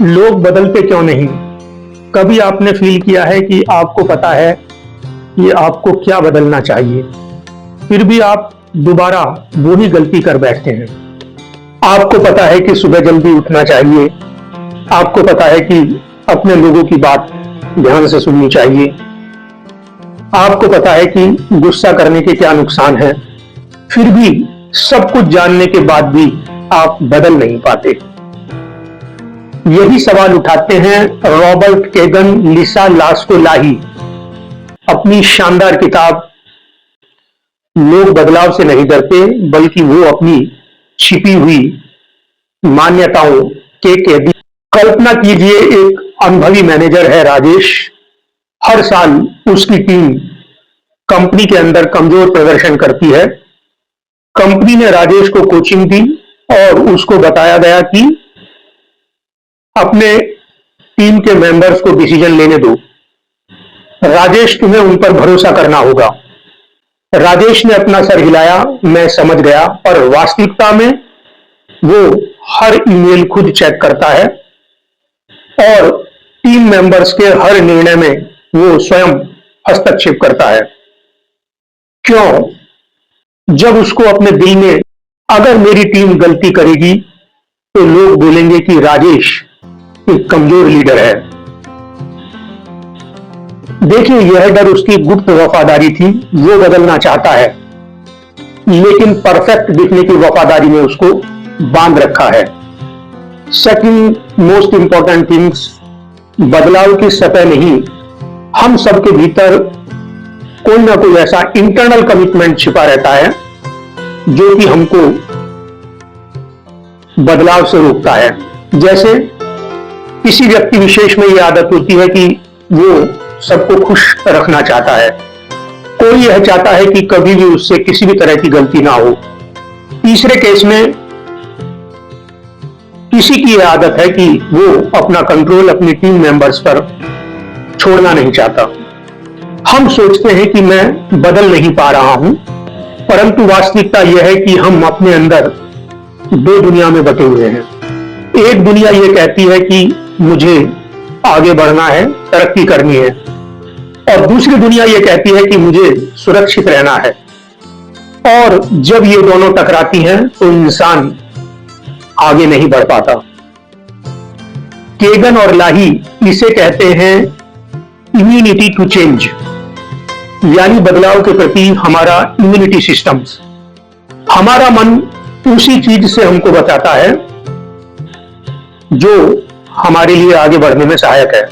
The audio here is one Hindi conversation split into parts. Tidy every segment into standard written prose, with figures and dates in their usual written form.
लोग बदलते क्यों नहीं? कभी आपने फील किया है कि आपको पता है कि आपको क्या बदलना चाहिए, फिर भी आप दोबारा वो ही गलती कर बैठते हैं। आपको पता है कि सुबह जल्दी उठना चाहिए, आपको पता है कि अपने लोगों की बात ध्यान से सुननी चाहिए, आपको पता है कि गुस्सा करने के क्या नुकसान हैं, फिर भी सब कुछ जानने के बाद भी आप बदल नहीं पाते। यही सवाल उठाते हैं रॉबर्ट केगन लिसा लास्कोलाही अपनी शानदार किताब लोग बदलाव से नहीं डरते बल्कि वो अपनी छिपी हुई मान्यताओं के कैदी। कल्पना कीजिए, एक अनुभवी मैनेजर है राजेश। हर साल उसकी टीम कंपनी के अंदर कमजोर प्रदर्शन करती है। कंपनी ने राजेश को कोचिंग दी और उसको बताया गया कि अपने टीम के मेंबर्स को डिसीजन लेने दो। राजेश, तुम्हें उन पर भरोसा करना होगा। राजेश ने अपना सर हिलाया, मैं समझ गया। और वास्तविकता में वो हर ईमेल खुद चेक करता है और टीम मेंबर्स के हर निर्णय में वो स्वयं हस्तक्षेप करता है। क्यों? जब उसको अपने दिल में अगर मेरी टीम गलती करेगी तो लोग बोलेंगे कि राजेश एक कमजोर लीडर है। देखिए, यह डर उसकी गुप्त वफादारी थी। वो बदलना चाहता है लेकिन परफेक्ट दिखने की वफादारी में उसको बांध रखा है। सेकंड मोस्ट इंपॉर्टेंट थिंग्स, बदलाव की सतह नहीं, हम सबके भीतर कोई ना कोई ऐसा इंटरनल कमिटमेंट छिपा रहता है जो कि हमको बदलाव से रोकता है। जैसे किसी व्यक्ति विशेष में यह आदत होती है कि वो सबको खुश रखना चाहता है। कोई यह चाहता है कि कभी भी उससे किसी भी तरह की गलती ना हो। तीसरे केस में किसी की यह आदत है कि वो अपना कंट्रोल अपनी टीम मेंबर्स पर छोड़ना नहीं चाहता। हम सोचते हैं कि मैं बदल नहीं पा रहा हूं, परंतु वास्तविकता यह है कि हम अपने अंदर दो दुनिया में बटे हुए हैं। एक दुनिया यह कहती है कि मुझे आगे बढ़ना है, तरक्की करनी है, और दूसरी दुनिया यह कहती है कि मुझे सुरक्षित रहना है। और जब ये दोनों टकराती हैं तो इंसान आगे नहीं बढ़ पाता। केगन और लाही इसे कहते हैं इम्यूनिटी टू चेंज, यानी बदलाव के प्रति हमारा इम्यूनिटी सिस्टम्स। हमारा मन उसी चीज से हमको बचाता है जो हमारे लिए आगे बढ़ने में सहायक है।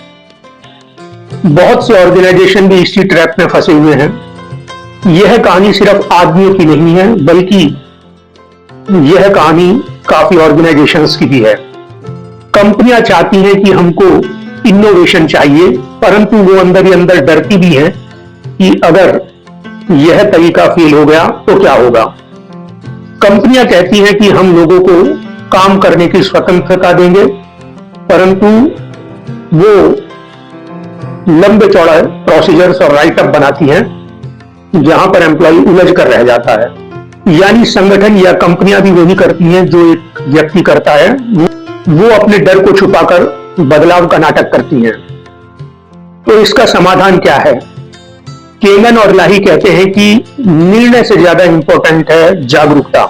बहुत से ऑर्गेनाइजेशन भी इसी ट्रैप में फंसे हुए हैं। यह कहानी सिर्फ आदमियों की नहीं है बल्कि यह कहानी काफी ऑर्गेनाइजेशंस की भी है। कंपनियां चाहती हैं कि हमको इनोवेशन चाहिए, परंतु वो अंदर ही अंदर डरती भी हैं कि अगर यह तरीका फेल हो गया तो क्या होगा। कंपनियां कहती हैं कि हम लोगों को काम करने की स्वतंत्रता देंगे, परंतु वो लंबे चौड़ा प्रोसीजर्स और राइटअप बनाती हैं जहां पर एम्प्लॉय उलझ कर रह जाता है। यानी संगठन या कंपनियां भी वही करती हैं जो एक व्यक्ति करता है। वो अपने डर को छुपाकर बदलाव का नाटक करती हैं। तो इसका समाधान क्या है? केगन और लाही कहते हैं कि निर्णय से ज्यादा इंपॉर्टेंट है जागरूकता,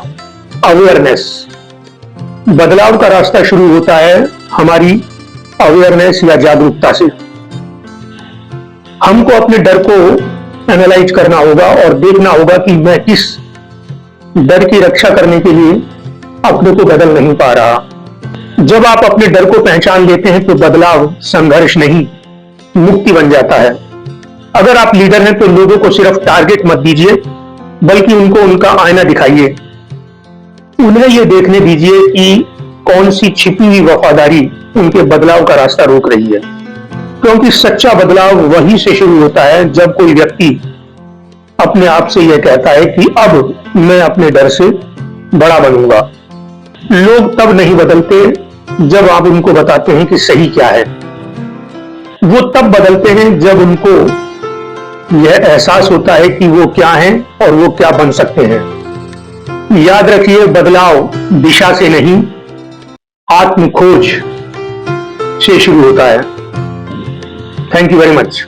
अवेयरनेस। बदलाव का रास्ता शुरू होता है हमारी अवेयरनेस या जागरूकता से। हमको अपने डर को एनालाइज करना होगा और देखना होगा कि मैं किस डर की रक्षा करने के लिए अपने को बदल नहीं पा रहा। जब आप अपने डर को पहचान लेते हैं तो बदलाव संघर्ष नहीं, मुक्ति बन जाता है। अगर आप लीडर हैं तो लोगों को सिर्फ टारगेट मत दीजिए बल्कि उनको उनका आईना दिखाइए। उन्हें यह देखने दीजिए कि कौन सी छिपी हुई वफादारी उनके बदलाव का रास्ता रोक रही है। क्योंकि सच्चा बदलाव वहीं से शुरू होता है जब कोई व्यक्ति अपने आप से यह कहता है कि अब मैं अपने डर से बड़ा बनूंगा। लोग तब नहीं बदलते जब आप उनको बताते हैं कि सही क्या है। वो तब बदलते हैं जब उनको यह एहसास होता है कि वो क्या हैं और वो क्या बन सकते हैं। याद रखिए, बदलाव दिशा से नहीं, आत्म खोज से शुरू होता है। Thank you very much.